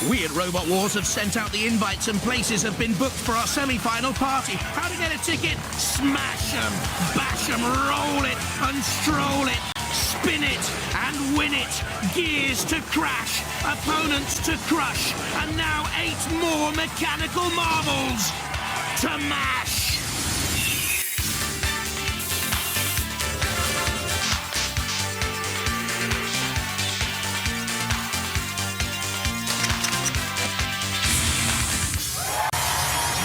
We at Robot Wars have sent out the invites and places have been booked for our semi-final party. How to get a ticket? Smash 'em, bash 'em, roll it and stroll it, spin it and win it. Gears to crash, opponents to crush, and now 8 more mechanical marbles to mash.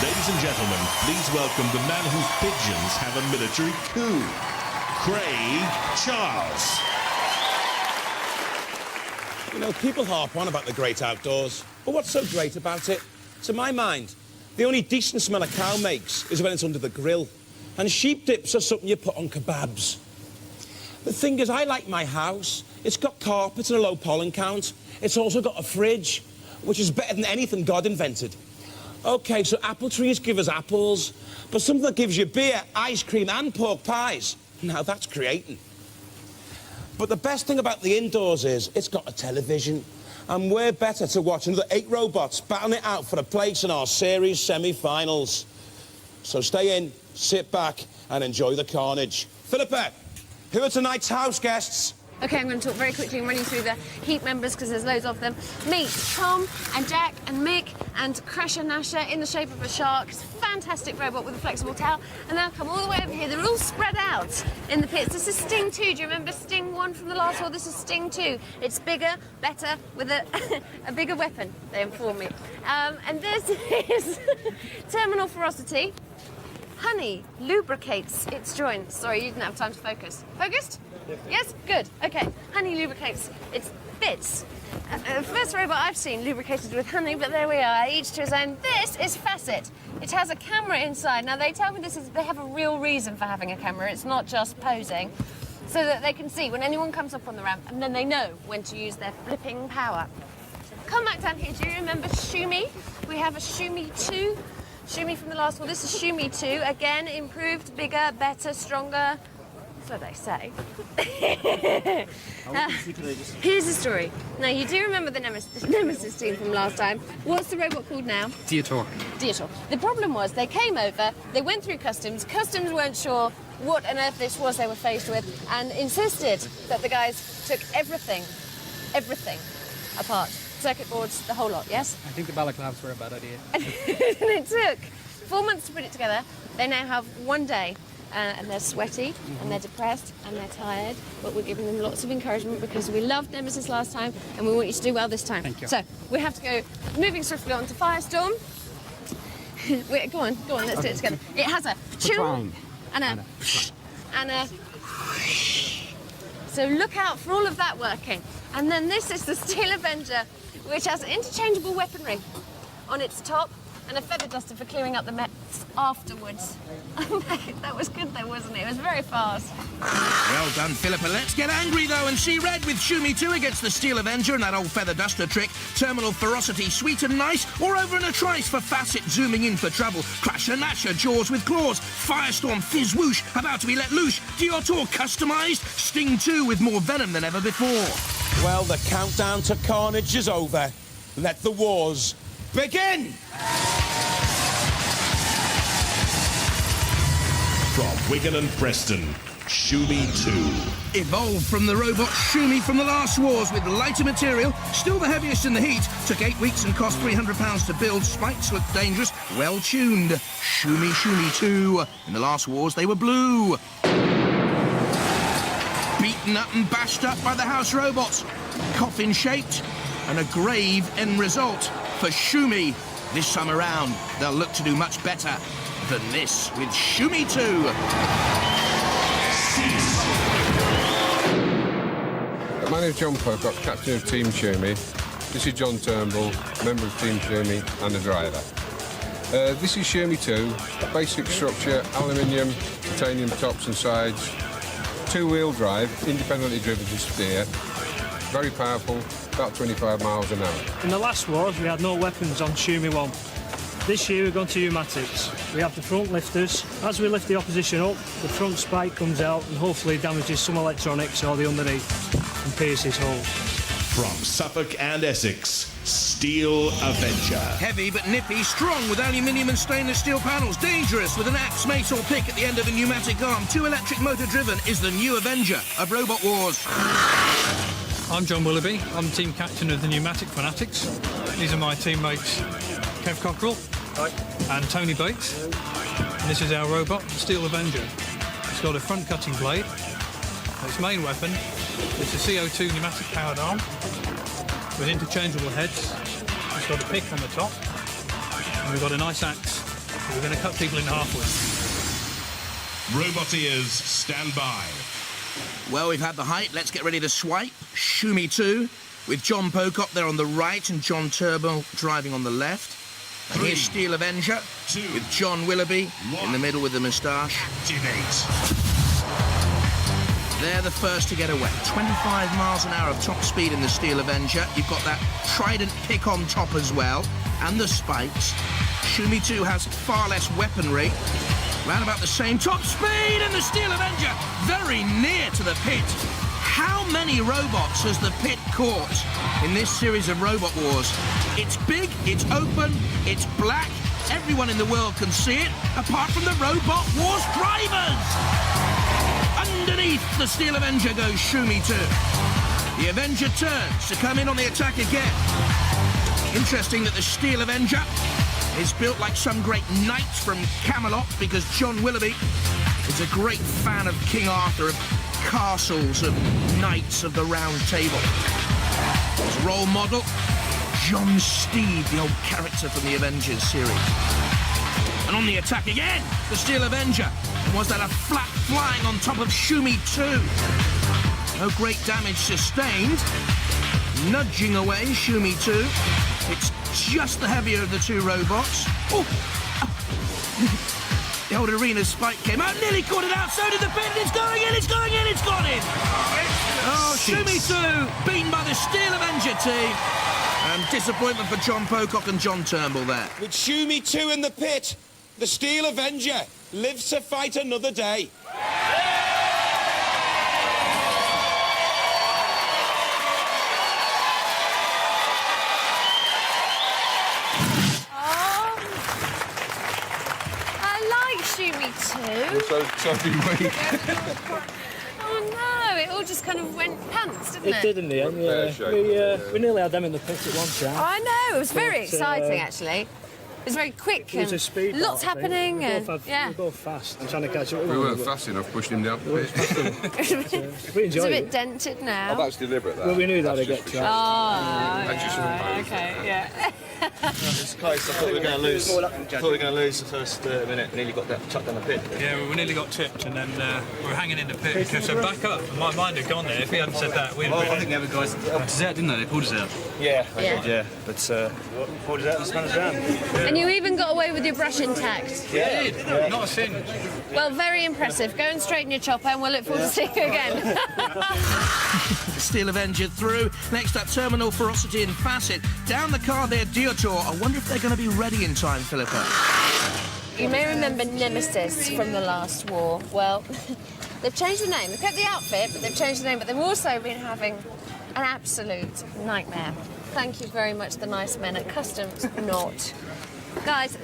Ladies and gentlemen, please welcome the man whose pigeons have a military coup, Craig Charles. You know, people harp on about the great outdoors, but what's so great about it? To my mind, the only decent smell a cow makes is when it's under the grill, and sheep dips are something you put on kebabs. The thing is, I like my house. It's got carpets and a low pollen count. It's also got a fridge, which is better than anything God invented. OK, so apple trees give us apples, but something that gives you beer, ice cream and pork pies, now that's creating. But the best thing about the indoors is it's got a television, and we're better to watch another 8 robots battling it out for a place in our series semi-finals. So stay in, sit back and enjoy the carnage. Philippa, who are tonight's house guests? OK, I'm going to talk very quickly and run you through the Heat members because there's loads of them. Meet Tom and Jack and Mick and Crasher Nasher in the shape of a shark. It's a fantastic robot with a flexible tail. And they'll come all the way over here. They're all spread out in the pits. This is Sting 2. Do you remember Sting 1 from the last war? This is Sting 2. It's bigger, better, with a bigger weapon, they inform me. And this is Terminal Ferocity. Honey lubricates its joints. Sorry, you didn't have time to focus. Focused? Yes? Good. OK. Honey lubricates its bits. First robot I've seen lubricated with honey, but there we are, each to his own. This is Facet. It has a camera inside. Now, they tell me they have a real reason for having a camera. It's not just posing, so that they can see when anyone comes up on the ramp, and then they know when to use their flipping power. Come back down here. Do you remember Shumi? We have a Shumi 2. Shumi from the last one. This is Shumi 2. Again, improved, bigger, better, stronger. So they say. Here's the story. Now, you do remember the Nemesis team from last time. What's the robot called now? Diotoir. Diotoir. The problem was they came over, they went through customs. Customs weren't sure what on earth this was they were faced with and insisted that the guys took everything apart. Circuit boards, the whole lot, yes? I think the balaclavas were a bad idea. And it took 4 months to put it together. They now have 1 day. And they're sweaty, and they're depressed, and they're tired, but we're giving them lots of encouragement because we loved Nemesis last time, and we want you to do well this time. Thank you. So, we have to go moving swiftly on to Firestorm. Wait, go on, let's do it together. It has a choo and a so look out for all of that working. And then this is the Steel Avenger, which has interchangeable weaponry on its top, and a feather duster for clearing up the mess afterwards. That was good though, wasn't it? It was very fast. Well done, Philippa. Let's get angry, though, and see red with Shumi 2 against the Steel Avenger and that old feather duster trick. Terminal Ferocity, sweet and nice, or over in a trice for Facet, zooming in for trouble. Crasher Nasher, jaws with claws. Firestorm, fizz whoosh, about to be let loose. Diotoir, customised. Sting 2 with more venom than ever before. Well, the countdown to carnage is over. Let the wars begin! From Wigan and Preston, Shumi 2. Evolved from the robot Shumi from the last wars with lighter material, still the heaviest in the heat. Took 8 weeks and cost £300 to build. Spikes looked dangerous, well tuned. Shumi 2. In the last wars, they were blue. Beaten up and bashed up by the house robots. Coffin-shaped and a grave end result for Shumi. This time around, they'll look to do much better than this with Shumi 2. My name's John Pocock, captain of Team Shumi. This is John Turnbull, member of Team Shumi and a driver. This is Shumi 2, basic structure, aluminium, titanium tops and sides, 2-wheel drive, independently driven to steer, very powerful, about 25 miles an hour. In the last wars, we had no weapons on Shumi 1. This year, we've gone to pneumatics. We have the front lifters. As we lift the opposition up, the front spike comes out and hopefully damages some electronics or the underneath and pierces holes. From Suffolk and Essex, Steel Avenger. Heavy but nippy, strong with aluminium and stainless steel panels, dangerous with an axe, mace or pick at the end of a pneumatic arm, 2 electric motor driven, is the new Avenger of Robot Wars. I'm John Willoughby. I'm team captain of the Pneumatic Fanatics. These are my teammates Kev Cockrell and Tony Bates. And this is our robot, Steel Avenger. It's got a front cutting blade. Its main weapon is a CO2 pneumatic powered arm with interchangeable heads. It's got a pick on the top. And we've got a nice axe that we're going to cut people in half with. Robot ears, stand by. Well, we've had the height. Let's get ready to swipe. Shoo Me 2, with John Pocock there on the right and John Turnbull driving on the left. And here's Steel Avenger, with John Willoughby in the middle with the moustache. Activate. They're the first to get away. 25 miles an hour of top speed in the Steel Avenger. You've got that trident pick on top as well, and the spikes. Shoo Me 2 has far less weaponry. Round about the same top speed in the Steel Avenger, very near to the pit. How many robots has the pit caught in this series of Robot Wars? It's big, it's open, it's black. Everyone in the world can see it, apart from the Robot Wars drivers. Underneath the Steel Avenger goes Shoo Me 2. The Avenger turns to come in on the attack again. Interesting that the Steel Avenger is built like some great knight from Camelot, because John Willoughby is a great fan of King Arthur, of castles, of knights of the Round Table. His role model, John Steed, the old character from the Avengers series. And on the attack again, the Steel Avenger. And was that a flap flying on top of Shoo Me 2? No great damage sustained. Nudging away Shoo Me 2. It's just the heavier of the 2 robots. Oh! The old arena spike came out, nearly caught it out, so did the pit, and it's going in, it's going in, it's gone in! Oh, Shoo Me 2, beaten by the Steel Avenger team. And disappointment for John Pocock and John Turnbull there. With Shoo Me 2 in the pit, the Steel Avenger lives to fight another day. Shoo Me 2. So do we. Oh no, it all just kind of went pants, didn't it? It did in the end, yeah. We nearly had them in the pit at one time. I know, it was very exciting actually. It was very quick It was and a speed lots battle, I think. happening. We And, both yeah. we both fast and trying to catch up with We them. weren't fast enough, pushed him down the pit. It's We a enjoyed bit it. dented now. Oh, that's deliberate, that. Well, we knew that That's I'd get just trapped. Oh, That's just yeah, imposed. okay, yeah. It's close. I thought we were going to lose. I thought we were going to lose the first minute. Nearly got that chucked down the pit. Yeah, we nearly got tipped and then we were hanging in the pit. Kev said, back up. And my mind had gone there. If he hadn't said that, we'd have I been... think the other guys helped us out, didn't they? They pulled us out. Yeah, they Yeah. did, yeah. But pulled us out and spun us around. And you even got away with your brush intact. Yeah. Not a sin. Well, very impressive. Go and straighten your chopper and we'll look forward to seeing you again. The Steel Avenger through. Next up, Terminal Ferocity and Facet. Down the car there, Diotoir. I wonder if they're going to be ready in time, Philippa. You may remember Nemesis from the last war. Well, they've changed the name. They've kept the outfit, but they've changed the name. But they've also been having an absolute nightmare. Thank you very much, the nice men at Customs. Not. Guys,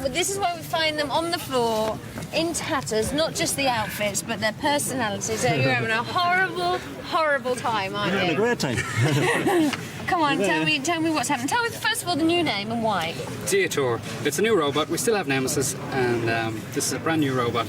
this is why we find them on the floor, in tatters, not just the outfits, but their personalities. You're having a horrible, horrible time, aren't you? Having a great time. Come on, tell me what's happened. Tell me, first of all, the new name and why. Diotoir. It's a new robot. We still have Nemesis, and this is a brand new robot.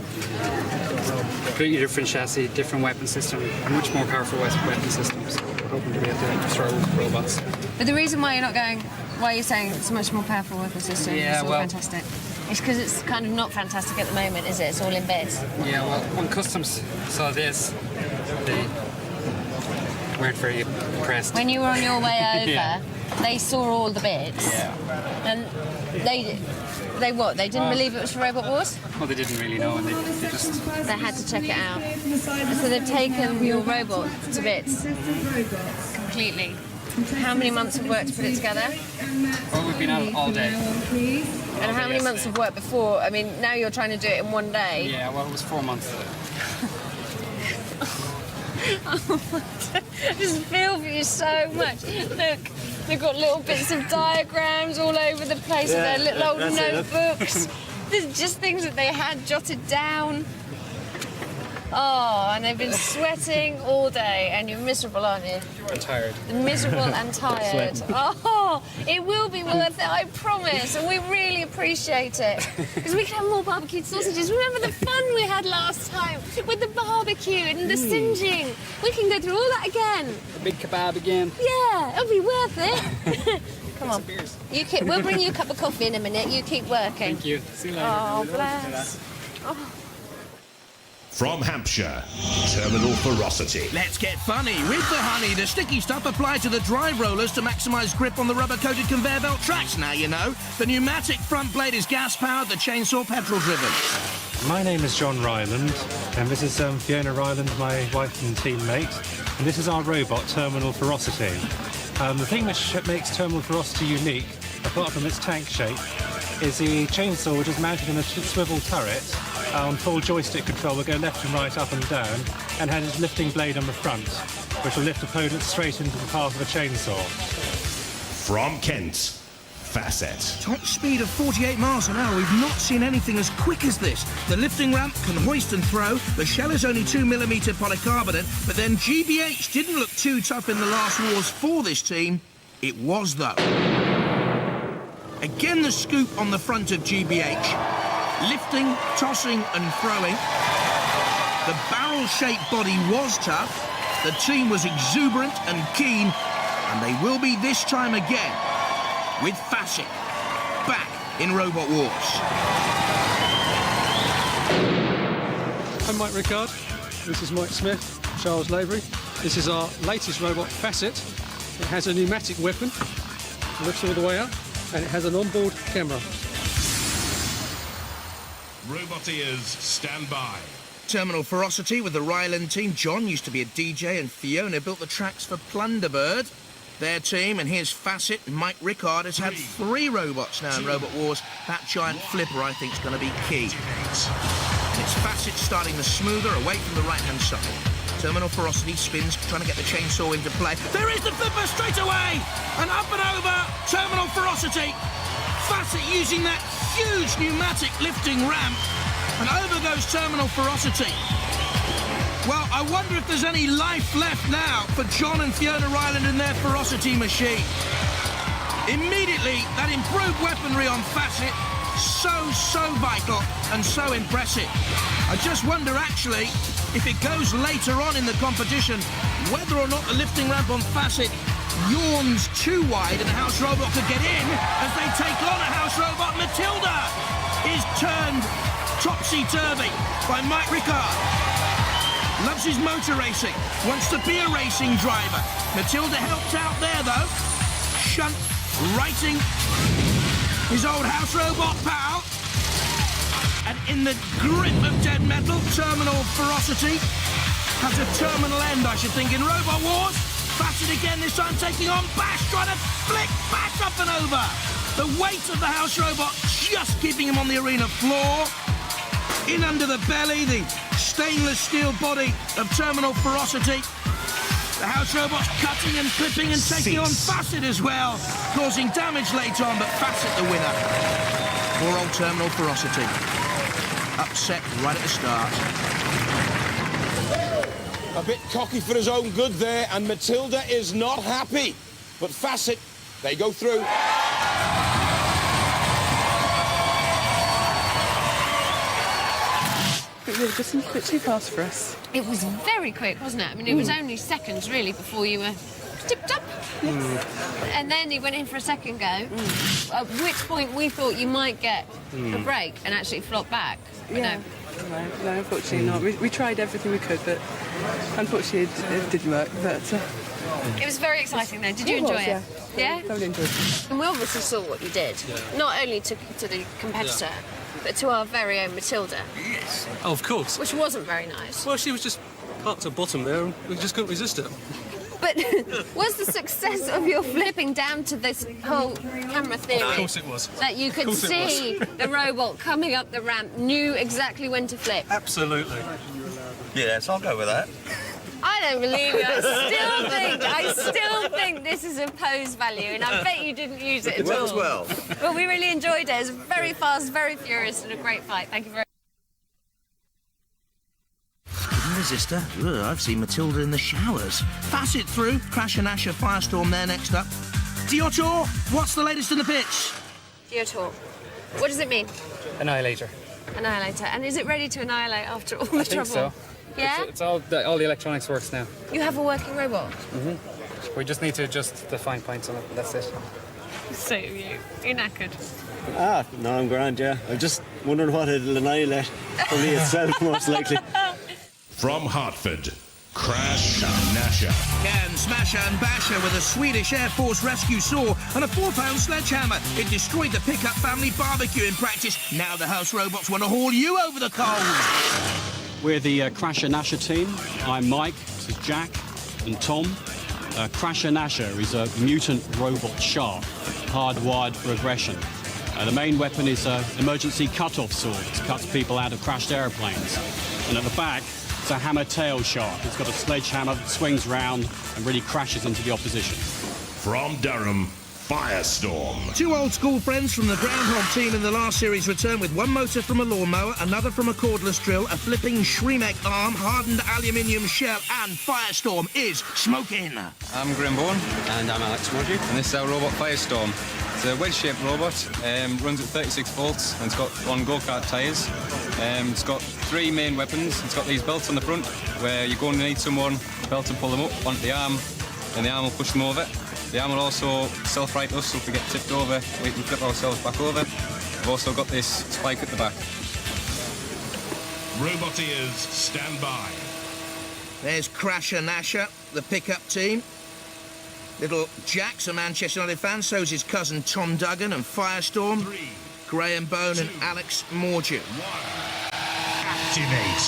Completely different chassis, different weapon system, much more powerful weapon systems. We're hoping to be able to throw robots. But the reason why you're saying it's a much more powerful weapon system, Yeah, it's all well- fantastic. It's because it's kind of not fantastic at the moment, is it? It's all in bits. Yeah, well, when Customs saw this, they weren't very impressed. When you were on your way over, Yeah. they saw all the bits. Yeah. And they what? They didn't believe it was for Robot Wars? Well, they didn't really know, and they just... They had to check it out. And so they've taken your robot to bits. Completely. How many months of work to put it together? Well, we've been at it all day. And how many months of work before? I mean, now you're trying to do it in one day. Yeah, well, it was 4 months. I just feel for you so much. Look, They've got little bits of diagrams all over the place with their little old notebooks. There's just things that they had jotted down. Oh, and they've been sweating all day, and you're miserable, aren't you? I'm tired. Miserable and tired. Oh, it will be worth it, I promise, and we really appreciate it. Because we can have more barbecued sausages. Remember the fun we had last time with the barbecue and the singeing? We can go through all that again. The big kebab again. Yeah, it'll be worth it. Come on. We'll bring you a cup of coffee in a minute. You keep working. Thank you. See you later. Oh, bless. Oh. From Hampshire, Terminal Ferocity. Let's get funny. With the honey, the sticky stuff applied to the drive rollers to maximise grip on the rubber-coated conveyor belt tracks. Now you know. The pneumatic front blade is gas-powered, the chainsaw petrol-driven. My name is John Ryland, and this is Fiona Ryland, my wife and teammate. And this is our robot, Terminal Ferocity. The thing that makes Terminal Ferocity unique, apart from its tank shape, is the chainsaw, which is mounted in a swivel turret. On full joystick control, will go left and right, up and down, and has a lifting blade on the front, which will lift opponents straight into the path of a chainsaw. From Kent, Facet. Top speed of 48 miles an hour. We've not seen anything as quick as this. The lifting ramp can hoist and throw. The shell is only 2mm polycarbonate, but then GBH didn't look too tough in the last wars for this team. It was, though. Again, the scoop on the front of GBH. Lifting, tossing and throwing. The barrel-shaped body was tough. The team was exuberant and keen, and they will be this time again with Facet back in Robot Wars. I'm Mike Rickard. This is Mike Smith, Charles Lavery. This is our latest robot, Facet. It has a pneumatic weapon, it lifts all the way up, and it has an onboard camera. Roboteers, stand by. Terminal Ferocity with the Ryland team. John used to be a DJ, and Fiona built the tracks for Plunderbird. Their team, and here's Facet. Mike Rickard has had 3 robots now in Robot Wars. That giant flipper, I think, is going to be key. It's Facet starting the smoother away from the right-hand side. Terminal Ferocity spins, trying to get the chainsaw into play. There is the flipper straight away! And up and over, Terminal Ferocity. Facet using that huge pneumatic lifting ramp, and over goes Terminal Ferocity. Well, I wonder if there's any life left now for John and Fiona Ryland and their Ferocity machine. Immediately, that improved weaponry on Facet, so vital and so impressive. I just wonder, actually, if it goes later on in the competition, whether or not the lifting ramp on Facet yawns too wide and the house robot could get in as they take on a house robot. Matilda is turned topsy-turvy by Mike Rickard. Loves his motor racing, wants to be a racing driver. Matilda helped out there, though. Shunt, righting his old house robot pal. And in the grip of dead metal, Terminal Ferocity has a terminal end, I should think, in Robot Wars. Facet again, this time taking on Bash, trying to flick Bash up and over. The weight of the house robot just keeping him on the arena floor. In under the belly, the stainless steel body of Terminal Ferocity. The house robot's cutting and clipping and taking on Facet as well, causing damage later on, but Facet the winner. Poor old Terminal Ferocity. Upset right at the start. A bit cocky for his own good there, and Matilda is not happy. But Facet, they go through. It was just a bit too fast for us. It was very quick, wasn't it? I mean, it was only seconds, really, before you were tipped up. Yes. And then he went in for a second go, at which point we thought you might get a break and actually flop back. Yeah. No, unfortunately not. We tried everything we could, but unfortunately it didn't work. But it was very exciting, though. Did you enjoy it? Yeah? Totally enjoyed it. And we obviously saw what you did, not only to the competitor, but to our very own Matilda. Yes. Oh, of course. Which wasn't very nice. Well, she was just parked at the bottom there, and we just couldn't resist it. But was the success of your flipping down to this whole camera theory? Of course it was. That you could see the robot coming up the ramp, knew exactly when to flip? Absolutely. Yes, I'll go with that. I don't believe you. I still think this is a pose value, and I bet you didn't use it at all. As well. But we really enjoyed it. It was very fast, very furious, and a great fight. Thank you very much. Resistor. Ugh, I've seen Matilda in the showers. Facet through. Crash and Asher Firestorm there next up. Diotoir, what's the latest in the pitch? Diotoir. What does it mean? Annihilator. Annihilator. And is it ready to annihilate after all the I think trouble? so. Yeah? It's all the electronics works now. You have a working robot? We just need to adjust the fine points on it, and that's it. So you're knackered. No, I'm grand, yeah. I'm just wondering what it'll annihilate. Probably itself, most likely. From Hartford, Crash Nasher. Can Smasher and Basher with a Swedish Air Force rescue saw and a 4-pound sledgehammer. It destroyed the pickup family barbecue in practice. Now the house robots want to haul you over the coals. We're the Crasher Nasher team. I'm Mike, this is Jack and Tom. Crasher Nasher is a mutant robot shark, hardwired for aggression. The main weapon is an emergency cut-off sword. It cuts people out of crashed aeroplanes. And at the back, it's a hammer-tail shark. It's got a sledgehammer that swings round and really crashes into the opposition. From Durham, Firestorm. Two old-school friends from the Groundhog team in the last series return with one motor from a lawnmower, another from a cordless drill, a flipping remake arm, hardened aluminium shell, and Firestorm is smoking. I'm Grimborn. And I'm Alex Mordew. And this is our robot Firestorm. It's a wedge-shaped robot, runs at 36 volts, and it's got on go-kart tyres. It's got 3 main weapons. It's got these belts on the front, where you're going to need someone, belt to pull them up onto the arm, and the arm will push them over. The arm will also self-right us, so if we get tipped over, we can flip ourselves back over. We've also got this spike at the back. Roboteers, stand by. There's Crasher Nasher, the pickup team. Little Jack's a Manchester United fan, so's his cousin Tom Duggan and Firestorm. 3, Graham Bone and Alex Mordew. 1. Activate.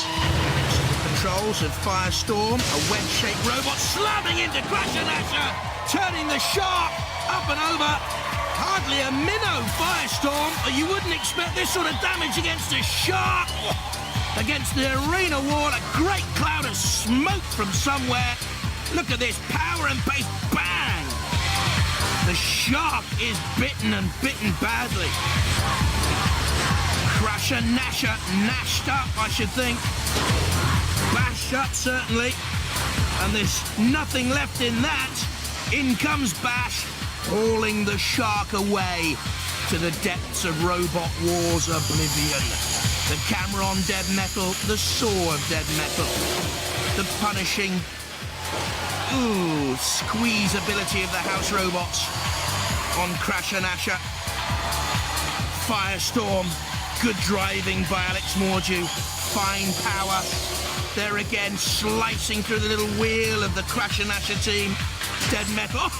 Controls of Firestorm, a wedge-shaped robot slamming into Crasher Nasher, turning the shark up and over. Hardly a minnow, Firestorm, or you wouldn't expect this sort of damage against a shark. Against the arena wall, a great cloud of smoke from somewhere. Look at this power and pace, bang! The shark is bitten and bitten badly. Crasher Nasher, nashed up, I should think. Bashed up, certainly. And there's nothing left in that. In comes Bash, hauling the shark away to the depths of Robot War's oblivion. The camera on dead metal, the saw of dead metal. The punishing, squeeze ability of the house robots on Crasher Nasher. Firestorm, good driving by Alex Mordew, fine power. There again, slicing through the little wheel of the Crasher Nasher team. Dead metal.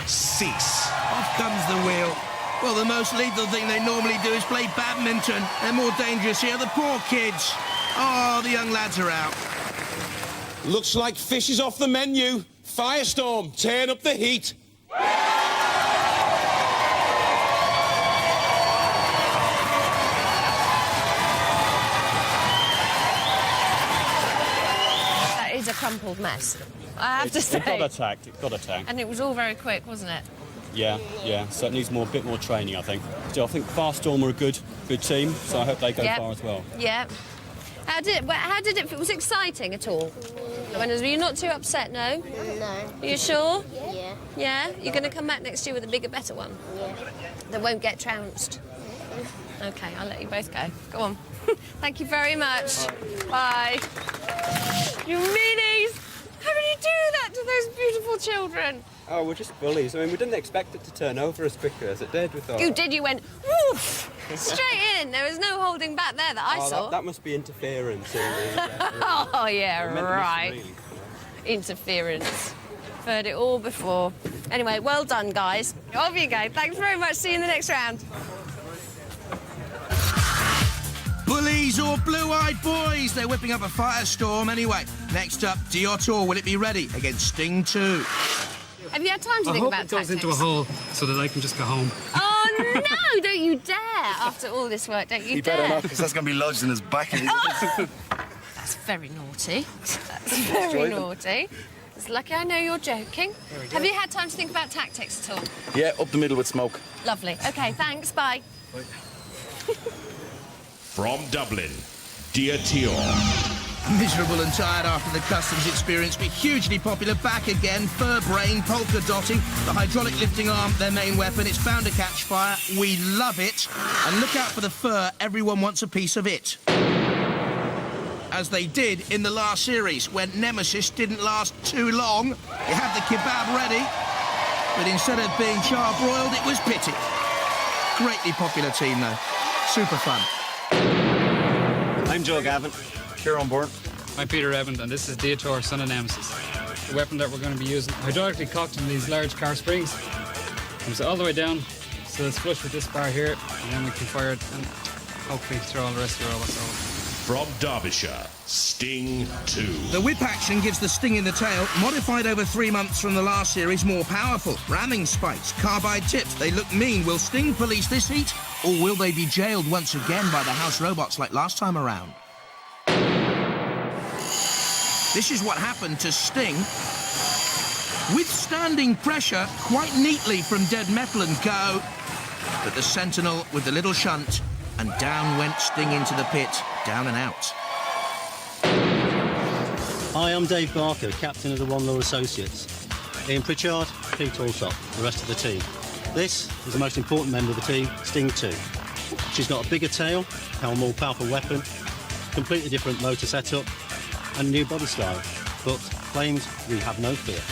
Cease. Off comes the wheel. Well, the most lethal thing they normally do is play badminton. They're more dangerous here. The poor kids. Oh, the young lads are out. Looks like fish is off the menu. Firestorm, turn up the heat. That is a crumpled mess, I have to say. It got attacked. And it was all very quick, wasn't it? Yeah. So it needs bit more training, I think. Still, I think Firestorm are a good team, so I hope they go far as well. Yeah. How did it feel? Was it exciting at all? Were you not too upset, no? No. Are you sure? Yeah. Yeah? You're going to come back next year with a bigger, better one? Yeah. That won't get trounced? OK, I'll let you both go. Go on. Thank you very much. Bye. You meanies! How did you do that to those beautiful children? Oh, we're just bullies. I mean, we didn't expect it to turn over as quickly as it did. We thought. You did, you went, woof! Straight in. There was no holding back there that I saw. That must be interference. Oh, yeah, right. Interference. I've heard it all before. Anyway, well done, guys. Off you go. Thanks very much. See you in the next round. Bullies or blue-eyed boys? They're whipping up a Firestorm anyway. Next up, Diotoir. Will it be ready against Sting 2? Have you had time to think about tactics? I hope it goes into a hole so that I can just go home. Oh, no, don't you dare. After all this work, don't you dare. He better not, because that's going to be lodged in his back. That's That's very naughty. That's very naughty. It's lucky I know you're joking. Have you had time to think about tactics at all? Yeah, up the middle with smoke. Lovely. OK, thanks. Bye. From Dublin, Diotoir. Miserable and tired after the customs experience, but hugely popular back again. Fur brain, polka dotting, the hydraulic lifting arm, their main weapon. It's bound to catch fire. We love it. And look out for the fur. Everyone wants a piece of it. As they did in the last series, when Nemesis didn't last too long. You had the kebab ready, but instead of being char-broiled, it was pitted. Greatly popular team, though. Super fun. I'm Joe Gavin. Kieran Bourne. I'm Peter Evans, and this is Diotoir, son of Nemesis. The weapon that we're going to be using, hydraulically cocked in these large car springs. Comes all the way down, so it's flush with this bar here, and then we can fire it and hopefully throw all the rest of the robots over. From Derbyshire, Sting 2. The whip action gives the sting in the tail, modified over 3 months from the last series, more powerful. Ramming spikes, carbide tips, they look mean. Will Sting police this heat, or will they be jailed once again by the house robots like last time around? This is what happened to Sting. Withstanding pressure quite neatly from Dead Metal and Co. But the Sentinel with the little shunt, and down went Sting into the pit, down and out. Hi, I'm Dave Barker, captain of the One Law Associates. Ian Pritchard, Pete Alsop, the rest of the team. This is the most important member of the team, Sting 2. She's got a bigger tail, a more powerful weapon, completely different motor setup, and a new body style. But claims we have no fear.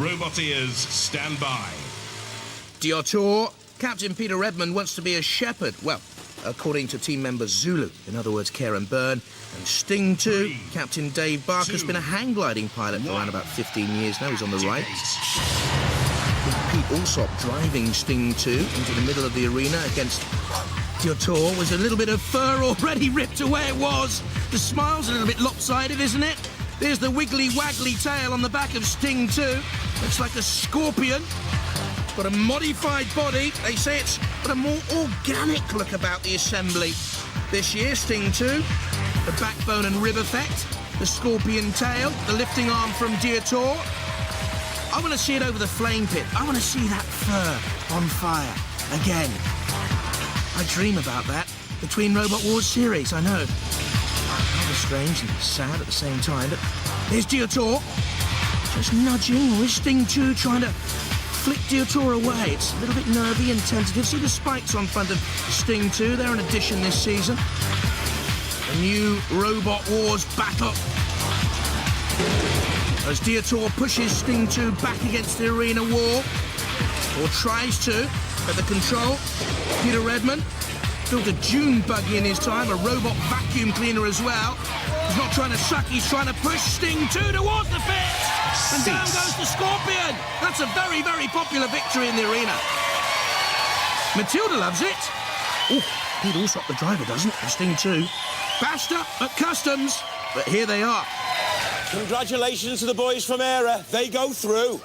Robot ears, stand by. Diotoir. Captain Peter Redmond wants to be a shepherd. Well, according to team member Zulu, in other words, care and burn. And Sting 2, Captain Dave Barker's been a hang gliding pilot for around about 15 years now. He's on the right. Pete Alsop driving Sting 2 into the middle of the arena against Diotoir. Was a little bit of fur already ripped away. It was. The smile's a little bit lopsided, isn't it? There's the wiggly waggly tail on the back of Sting 2. Looks like a scorpion. Got a modified body. They say it's got a more organic look about the assembly. This year, Sting 2, the backbone and rib effect, the scorpion tail, the lifting arm from Diotoir. I want to see it over the flame pit. I want to see that fur on fire again. I dream about that between Robot Wars series, I know. Rather strange and sad at the same time, but there's Diotoir, just nudging with Sting 2, trying to flick Diotoir away. It's a little bit nervy and tentative. See the spikes on front of Sting 2. They're an addition this season. A new Robot Wars battle. As Diotoir pushes Sting 2 back against the arena wall, or tries to, at the control, Peter Redmond built a June buggy in his time, a robot vacuum cleaner as well. He's not trying to suck, he's trying to push Sting 2 towards the pit! And down goes the Scorpion! That's a very, very popular victory in the arena. Matilda loves it. Oh, Pete Alsop, the driver, doesn't, for Sting 2. Bashed up at customs, but here they are. Congratulations to the boys from ERA. They go through.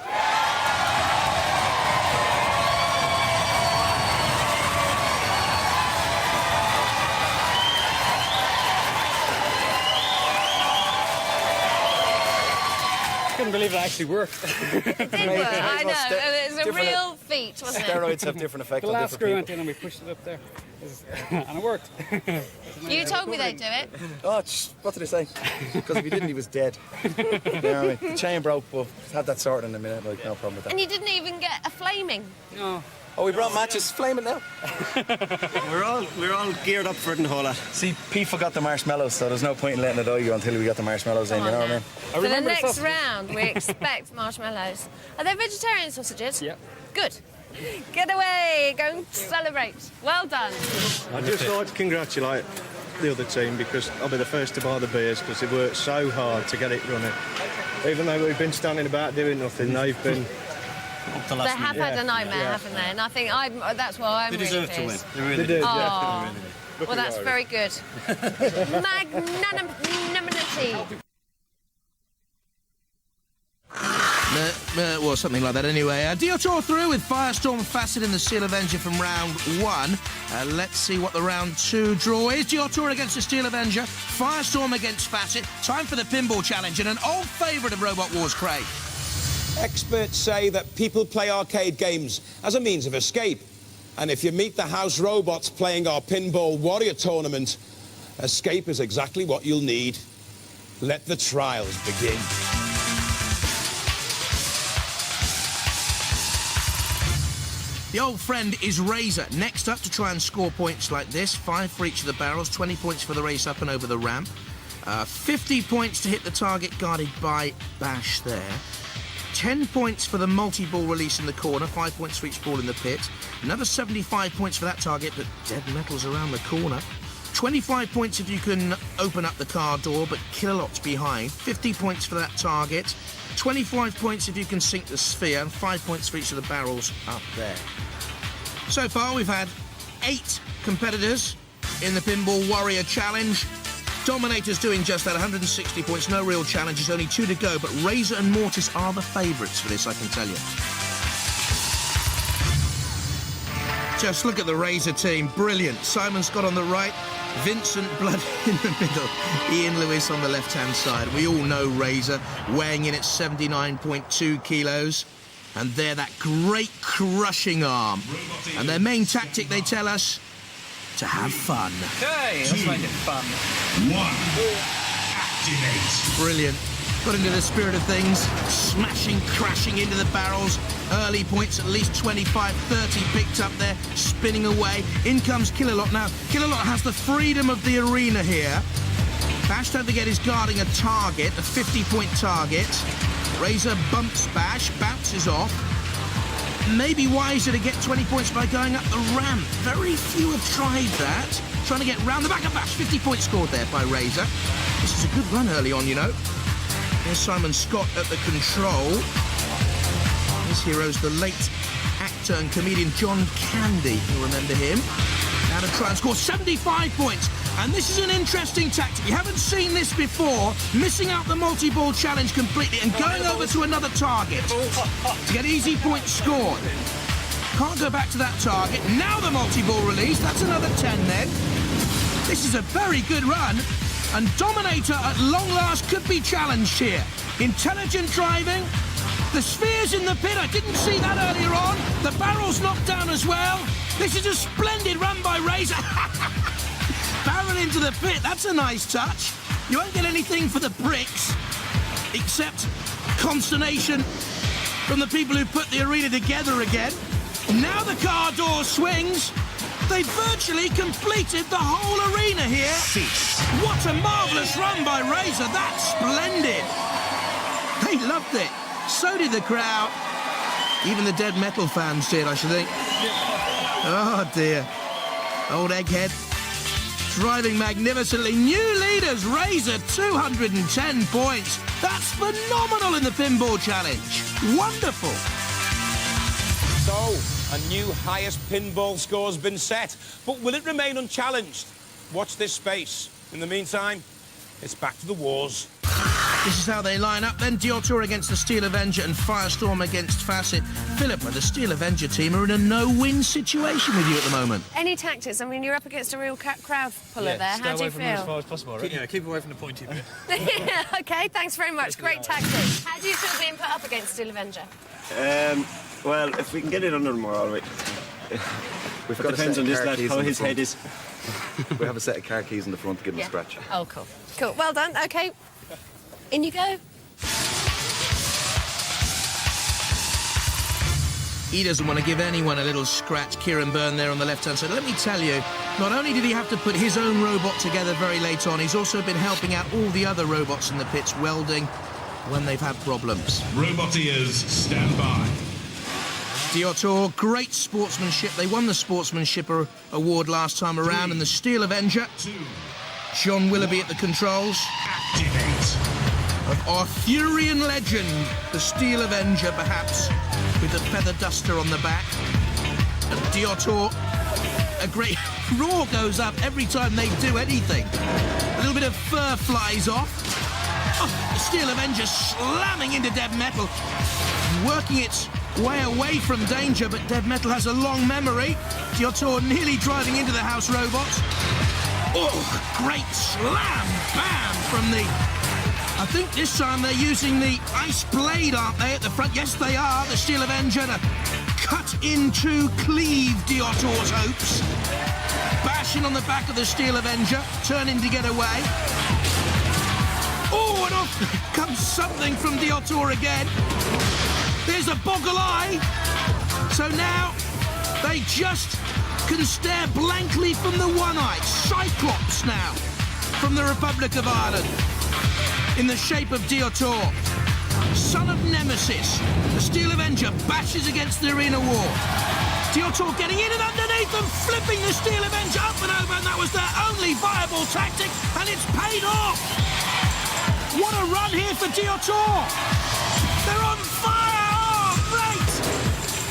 I couldn't believe it actually worked. It did work, I know. It's a real feat, wasn't it? Steroids have different effects The on last different screw people. went in and we pushed it up there. And it worked. You told me they'd do it. Oh, what did I say? Because if he didn't, he was dead. You know what I mean? The chain broke, but had that sorted in a minute, like, no problem with that. And you didn't even get a flaming. No. Oh, we brought matches. Flame it now. we're all geared up for it and all that. See, Pete forgot the marshmallows, so there's no point in letting it go until we got the marshmallows in, you know what I mean? For the next round, we expect marshmallows. Are they vegetarian sausages? Yep. Good. Get away, go and celebrate. Well done. I'd just like to congratulate the other team because I'll be the first to buy the beers because they've worked so hard to get it running. Even though we've been standing about doing nothing, they've been... They have had a nightmare, haven't they? And I think that's why I'm really pleased. They deserve to win. They really do. Oh. Well, that's very good. Magnanimity. Well, something like that anyway. Diotoir through with Firestorm Facet in the Steel Avenger from round 1. Let's see what the round 2 draw is. Diotoir against the Steel Avenger, Firestorm against Facet. Time for the pinball challenge and an old favourite of Robot Wars, Craig. Experts say that people play arcade games as a means of escape. And if you meet the house robots playing our Pinball Warrior tournament, escape is exactly what you'll need. Let the trials begin. The old friend is Razor. Next up to try and score points like this. 5 for each of the barrels, 20 points for the race up and over the ramp. 50 points to hit the target guarded by Bash there. 10 points for the multi-ball release in the corner, 5 points for each ball in the pit. Another 75 points for that target, but dead metal's around the corner. 25 points if you can open up the car door, but Kilolot's behind. 50 points for that target. 25 points if you can sink the sphere, and 5 points for each of the barrels up there. So far, we've had 8 competitors in the Pinball Warrior Challenge. Dominator's doing just that, 160 points, no real challenges, only 2 to go, but Razor and Mortis are the favourites for this, I can tell you. Just look at the Razor team, brilliant. Simon Scott on the right, Vincent Blood in the middle, Ian Lewis on the left-hand side. We all know Razor, weighing in at 79.2 kilos. And they're that great crushing arm. And their main tactic, they tell us, to have fun. Okay, let's make it fun. 1. Activate. Brilliant. Got into the spirit of things, smashing, crashing into the barrels. Early points, at least 25, 30 picked up there, spinning away. In comes Kilolot. Now, Kilolot has the freedom of the arena here. Bash, don't forget, is guarding a target, a 50-point target. Razor bumps Bash, bounces off. Maybe wiser to get 20 points by going up the ramp. Very few have tried that. Trying to get round the back of Bash. 50 points scored there by Razor. This is a good run early on, you know. Here's Simon Scott at the control. His hero's the late actor and comedian John Candy. You'll remember him. Now to try and score 75 points. And this is an interesting tactic. You haven't seen this before. Missing out the multi-ball challenge completely and going over to another target to get easy points scored. Can't go back to that target. Now the multi-ball release. That's another 10 then. This is a very good run. And Dominator at long last could be challenged here. Intelligent driving. The sphere's in the pit. I didn't see that earlier on. The barrel's knocked down as well. This is a splendid run by Razor. Barrel into the pit, that's a nice touch. You won't get anything for the bricks, except consternation from the people who put the arena together again. Now the car door swings. They've virtually completed the whole arena here. What a marvellous run by Razor, that's splendid. They loved it. So did the crowd. Even the dead metal fans did, I should think. Oh dear. Old Egghead. Driving magnificently. New leaders, Razor, 210 points. That's phenomenal in the Pinball Challenge. Wonderful. So, a new highest pinball score's been set. But will it remain unchallenged? Watch this space. In the meantime, it's back to the wars. This is how they line up then. Diotoir against the Steel Avenger and Firestorm against Facet. Philippa, the Steel Avenger team are in a no-win situation with you at the moment. Any tactics? I mean, you're up against a real crowd puller there. How do you feel? As far as possible, right? Yeah, keep away from the pointy bit. Yeah, OK, thanks very much. Great tactics. How do you feel being put up against Steel Avenger? Well, if we can get it under them, we're all right. We've got Depends on this lad, how his front. head is. We have a set of car keys in the front to give him a scratch. Oh, cool. Cool. Well done. OK. In you go. He doesn't want to give anyone a little scratch. Kieran Byrne there on the left-hand side. Let me tell you, not only did he have to put his own robot together very late on, he's also been helping out all the other robots in the pits welding when they've had problems. Roboteers, stand by. Diotoir, great sportsmanship. They won the Sportsmanship Award last time around. And the Steel Avenger, John Willoughby at the controls. Activate. Of Arthurian legend, the Steel Avenger, perhaps, with the feather duster on the back. And Diotoir, a great roar goes up every time they do anything. A little bit of fur flies off. Oh, the Steel Avenger slamming into Dev Metal, working its way away from danger, but Dev Metal has a long memory. Diotoir nearly driving into the house robots. Oh, great slam, bam, from the... I think this time they're using the ice blade, aren't they, at the front? Yes, they are. The Steel Avenger to cut into, cleave Diotoir's hopes. Bashing on the back of the Steel Avenger, turning to get away. Oh, and off comes something from Diotoir again. There's a boggle eye. So now they just can stare blankly from the one eye. Cyclops now from the Republic of Ireland in the shape of Diotoir. Son of Nemesis, the Steel Avenger bashes against the arena wall. Diotoir getting in and underneath and flipping the Steel Avenger up and over, and that was their only viable tactic, and it's paid off. What a run here for Diotoir. They're on fire. Oh, great.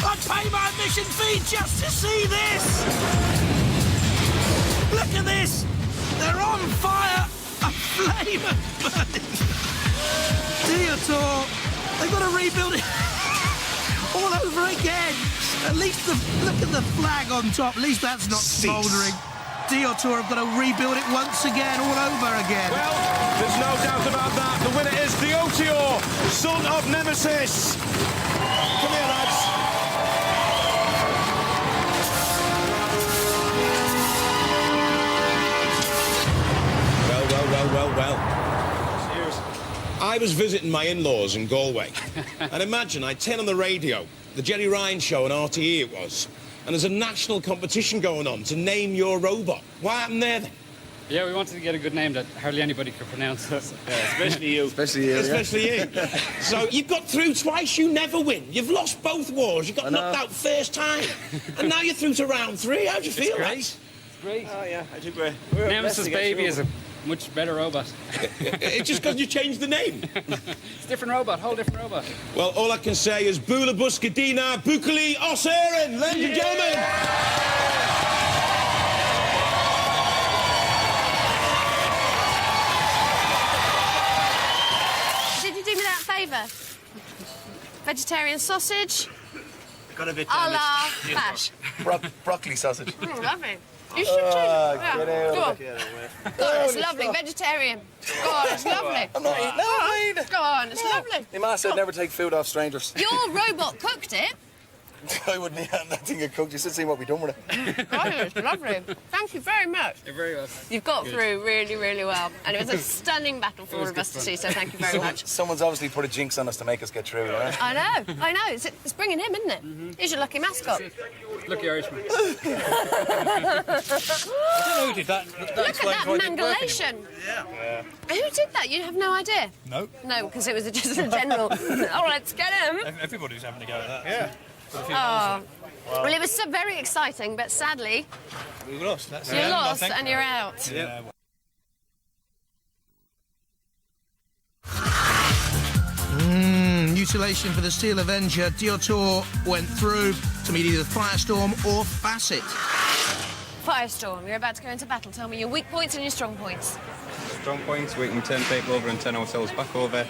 I'd pay my admission fee just to see this. Look at this. They're on fire. A flame of burning. Diotoir, they've got to rebuild it all over again. At least look at the flag on top. At least that's not smouldering. Diotoir have got to rebuild it once again, all over again. Well, there's no doubt about that. The winner is Diotoir, son of Nemesis. Come here, lads. Well. I was visiting my in-laws in Galway, and imagine I turn on the radio, the Jerry Ryan show on RTE it was, and there's a national competition going on to name your robot. What happened there then? Yeah, we wanted to get a good name that hardly anybody could pronounce. Especially you. Especially you. Especially you. So you've got through twice, you never win. You've lost both wars, you got knocked out first time, and now you're through to round 3. How do you feel? Great. It's great. Oh, yeah, I think we're Nemesis Baby is a much better robot. It's just because you changed the name. It's a different robot, whole different robot. Well, all I can say is Bula Buskadina Bukali Oseren, ladies and gentlemen. Did you do me that favour? Vegetarian sausage. Got a bit a la Bash. Broccoli sausage. Lovely. You should too. Yeah. Get out Go on. of it. God, it's lovely. Vegetarian. God, it's lovely. I'm not eating. No, I'm eating. Go on, it's lovely. My ma said never take food off strangers. Your robot cooked it. I wouldn't eat that thing it cooked. You should see what we've done with it. God, it's lovely. Thank you very much. You're very welcome. You've got through really, really well. And it was a stunning battle for all of us to see, so thank you very much. Someone's obviously put a jinx on us to make us get through, right? I know. It's bringing him, isn't it? He's your lucky mascot. Lucky Irishman. I don't know who did that. Look at that mangulation. Yeah. Who did that? You have no idea? No. No, because it was just a general, oh, let's get him. Everybody's having to go at that. Yeah. Oh. Well, it was so very exciting, but sadly... We lost. That's you're lost and you're out. Yeah. Mutilation for the Steel Avenger. Diotoir went through to meet either Firestorm or Facet. Firestorm, you're about to go into battle. Tell me your weak points and your strong points. Strong points, we can turn people over and turn ourselves back over.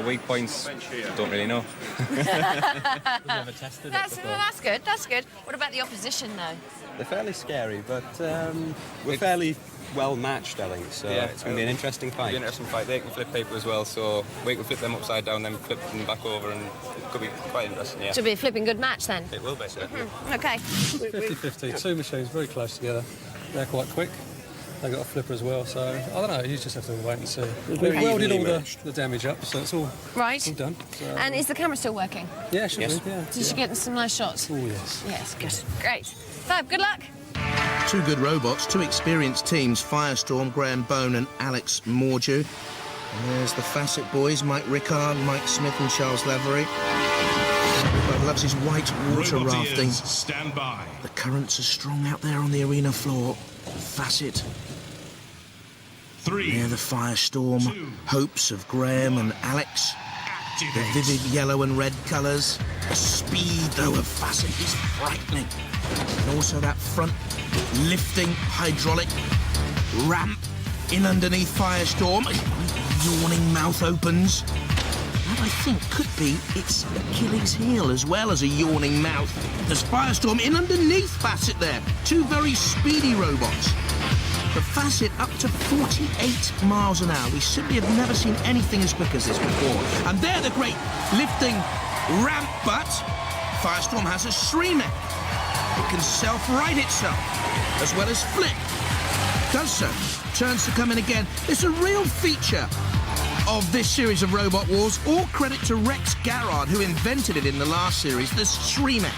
Weak points, don't really know. That's good, that's good. What about the opposition, though? They're fairly scary, but we're fairly well matched, I think, so yeah, it's going to be an interesting fight. It'll be an interesting fight. They can flip people as well, so we can flip them upside down, then flip them back over, and it could be quite interesting, yeah. Should be a flipping good match, then. It will be, certainly. Okay. 50-50, two machines very close together. They're quite quick. They got a flipper as well, so I don't know. You just have to wait and see. We've welded all the damage up, so it's all done. So, and is the camera still working? Yeah, it should be. Yeah. Did you get some nice shots? Oh yes. Yes, good, great. Fab, good luck. Two good robots, two experienced teams, Firestorm, Graham Bone and Alex Mordew. And there's the Facet boys, Mike Rickard, Mike Smith and Charles Lavery. Rickard loves his white water rafting. Stand by. The currents are strong out there on the arena floor. Facet. 3. Near the Firestorm, 2, hopes of Graham and Alex. Activate. The vivid yellow and red colours. The speed, though, of Facet is frightening. And also that front lifting hydraulic ramp in underneath Firestorm. yawning mouth opens. That, I think, could be its Achilles heel as well as a yawning mouth. There's Firestorm in underneath Facet there. Two very speedy robots. The Facet up to 48 miles an hour. We simply have never seen anything as quick as this before. And there the great lifting ramp, but Firestorm has a remake. It can self-right itself, as well as flip. Does so. Turns to come in again. It's a real feature of this series of Robot Wars. All credit to Rex Garrard, who invented it in the last series, the remake,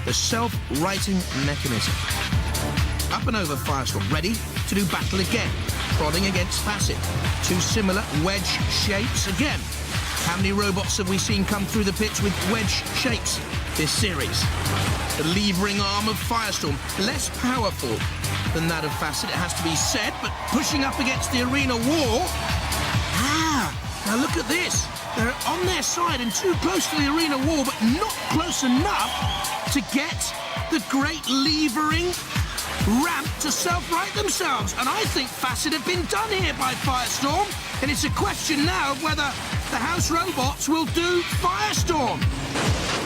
the self-righting mechanism. Up and over Firestorm, ready to do battle again. Prodding against Facet. Two similar wedge shapes again. How many robots have we seen come through the pits with wedge shapes this series? The levering arm of Firestorm, less powerful than that of Facet, it has to be said, but pushing up against the arena wall. Now look at this. They're on their side and too close to the arena wall, but not close enough to get the great levering ramp to self-right themselves. And I think Facet have been done here by Firestorm, and it's a question now of whether the House Robots will do Firestorm.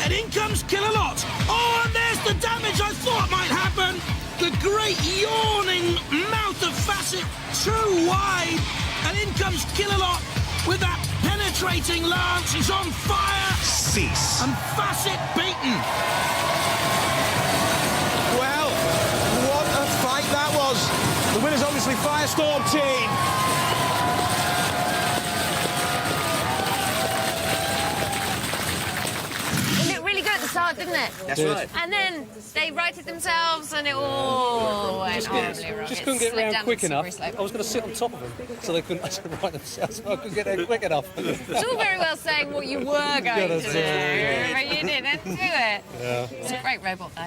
And in comes Kill-A-Lot. Oh, and there's the damage I thought might happen. The great yawning mouth of Facet, too wide. And in comes Kill-A-Lot with that penetrating lance. He's on fire. Cease. And Facet beaten. Well, what a fight that was. The winner's obviously Firestorm team. It looked really good at the start, didn't it? That's right. And then they righted themselves and it all went horribly wrong. Just It couldn't get slid round down quick the enough. slippery slope. I was going to sit on top of them so they couldn't right themselves. So I couldn't get there quick enough. It's all very well saying what you were going to do, but you didn't do it. Yeah. It's a great robot, though.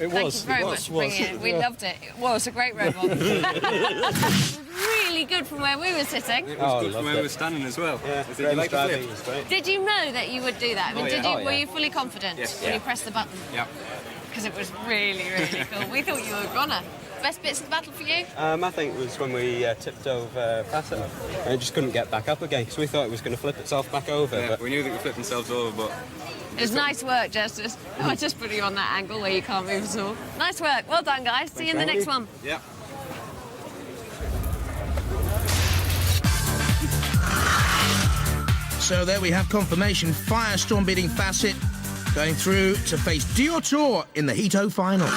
It Thank was. you very It much was. for bringing it. We loved it. It was a great robot. It was really good from where we were sitting. It was good from where we were standing as well. Yeah, Did you like the flip? was great. Did you know that you would do that? I mean, Oh, yeah. did you? Oh, yeah. Were you fully confident when you pressed the button? Yeah. Because it was really, really cool. We thought you were a goner. Best bits of the battle for you? I think it was when we tipped over Facet and it just couldn't get back up again because we thought it was going to flip itself back over. Yeah, But we knew they could flip themselves over, but... It was nice work, Justice. I just put you on that angle where you can't move at all. Nice work. Well done, guys. See you in the next one. Yeah. So there we have confirmation. Firestorm beating Facet, going through to face Diotoir in the Heat-O final.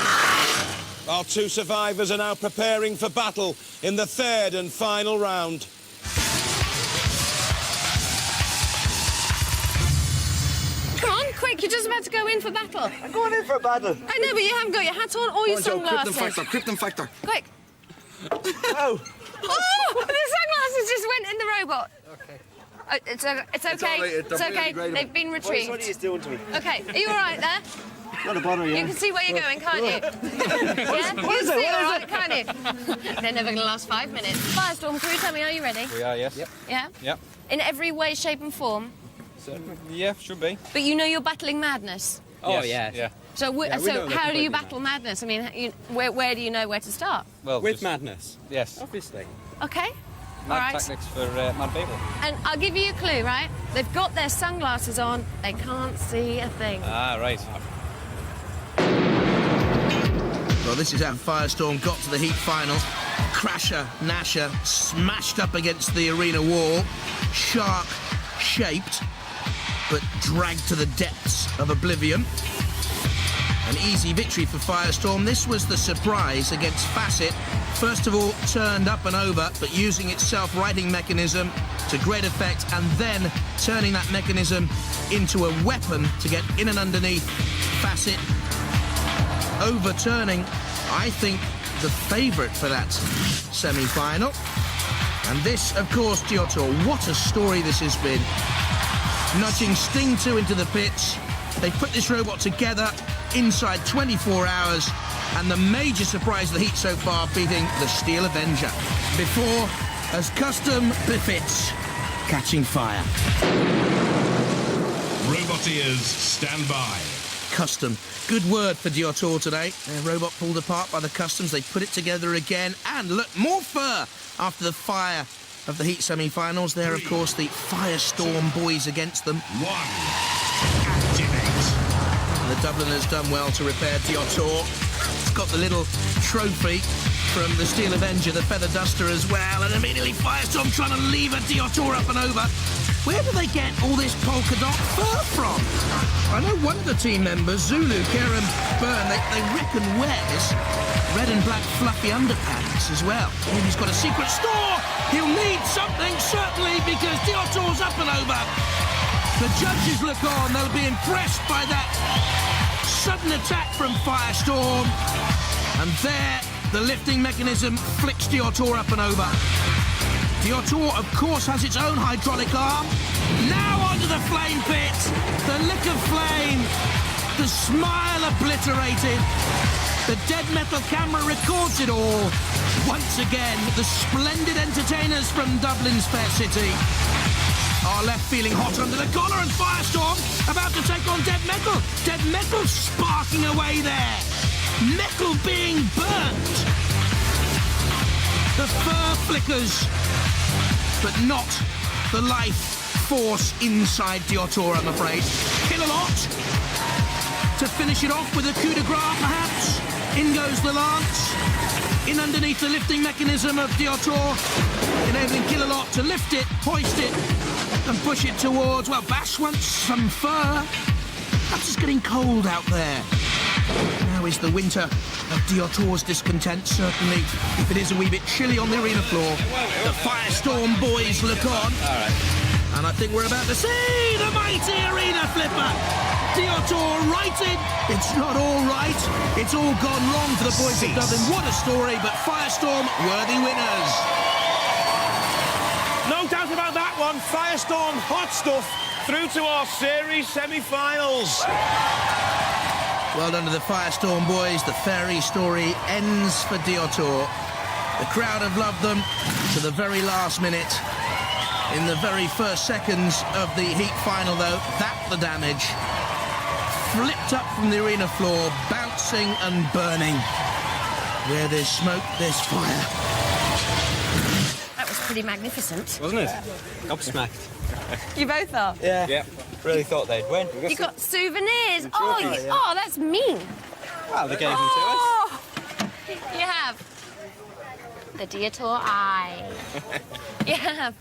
Our two survivors are now preparing for battle in the third and final round. Come on, quick. You're just about to go in for battle. I'm going in for a battle. I know, but you haven't got your hat on or your sunglasses. Krypton Factor. Quick. Oh. Oh, the sunglasses just went in the robot. Okay. It's okay. It's okay. They've been retrieved. What are you doing to me? Okay. Are you all right there? Not a bother, yeah. You can see where you're going, can't you? Yeah? You can see all right, can't you? They're never going to last 5 minutes. Firestorm, can you tell me, are you ready? We are, yes. Yep. Yeah? Yep. In every way, shape and form? Yeah, should be. But you know you're battling madness? oh Yes. yeah. Yeah. So, we know so that how do you completely battle madness? I mean, where do you know where to start? Well, With just- madness, Yes. obviously. Okay. Mad all right. tactics for mad people. And I'll give you a clue, right? They've got their sunglasses on. They can't see a thing. Ah, right. Well, this is how Firestorm got to the Heat final. Crasher, Nasher smashed up against the arena wall. Shark-shaped, but dragged to the depths of oblivion. An easy victory for Firestorm. This was the surprise against Facet. First of all, turned up and over, but using its self-righting mechanism to great effect, and then turning that mechanism into a weapon to get in and underneath Facet. Overturning, I think, the favourite for that semi-final. And this, of course, Diotoir, what a story this has been. Nudging Sting 2 into the pits. They put this robot together inside 24 hours, and the major surprise of the Heat so far, beating the Steel Avenger. Before, as custom befits, catching fire. Roboteers, stand by. Custom. Good word for Diotoir today. Their robot pulled apart by the customs. They put it together again, and look, more fur after the fire of the Heat semi-finals. They're, of course, the Firestorm boys against them. And the Dubliners done well to repair Diotoir. It's got the little trophy from the Steel Avenger, the Feather Duster as well, and immediately Firestorm trying to lever Diotoir up and over. Where do they get all this polka dot fur from? I know one of the team members, Zulu, Kerem Byrne, they reckon wears red and black fluffy underpants as well. Maybe he's got a secret store. He'll need something, certainly, because Diotoir's up and over. The judges look on. They'll be impressed by that sudden attack from Firestorm. And there, the lifting mechanism flicks Diotoir up and over. Diotoir, of course, has its own hydraulic arm. Now onto the flame pit. The lick of flame. The smile obliterated. The dead metal camera records it all. Once again, the splendid entertainers from Dublin's fair city are left feeling hot under the collar, and Firestorm about to take on Dead Metal. Dead Metal sparking away there. Metal being burnt. The fur flickers, but not the life force inside Diotoir, I'm afraid. Kill-a-lot to finish it off with a coup de grace, perhaps. In goes the lance. In underneath the lifting mechanism of Diotoir, enabling Kill-a-lot to lift it, hoist it, and push it towards, well, Bash wants some fur. Perhaps it's getting cold out there. Now is the winter of Diotoir's discontent, certainly, if it is a wee bit chilly on the arena floor. The Firestorm boys look on. And I think we're about to see the mighty arena flipper. Diotoir righted. It's not all right. It's all gone wrong for the boys of Dublin. What a story, but Firestorm worthy winners. No doubt about that one. Firestorm, hot stuff, through to our series semi-finals. Well done to the Firestorm boys. The fairy story ends for Diotoir. The crowd have loved them to the very last minute. In the very first seconds of the Heat final, though, that's the damage. Flipped up from the arena floor, bouncing and burning. Where there's smoke, there's fire. That was pretty magnificent. Wasn't it? Gobsmacked. You both are? Yeah. Really thought they'd win. You got souvenirs. Oh, that's mean. Well, they gave them Oh, you have the Diotoir eye. You have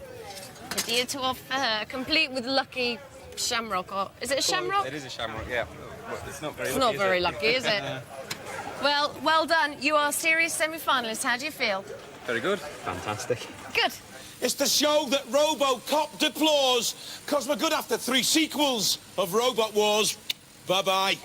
the Diotoir fur, complete with lucky shamrock. Or is it a shamrock? It is a shamrock, yeah. It's not very It's lucky, not very is it? lucky, is it? Well done. You are series semi-finalists. How do you feel? Very good. Fantastic. Good. It's the show that RoboCop deplores, because we're good after 3 sequels of Robot Wars. Bye-bye.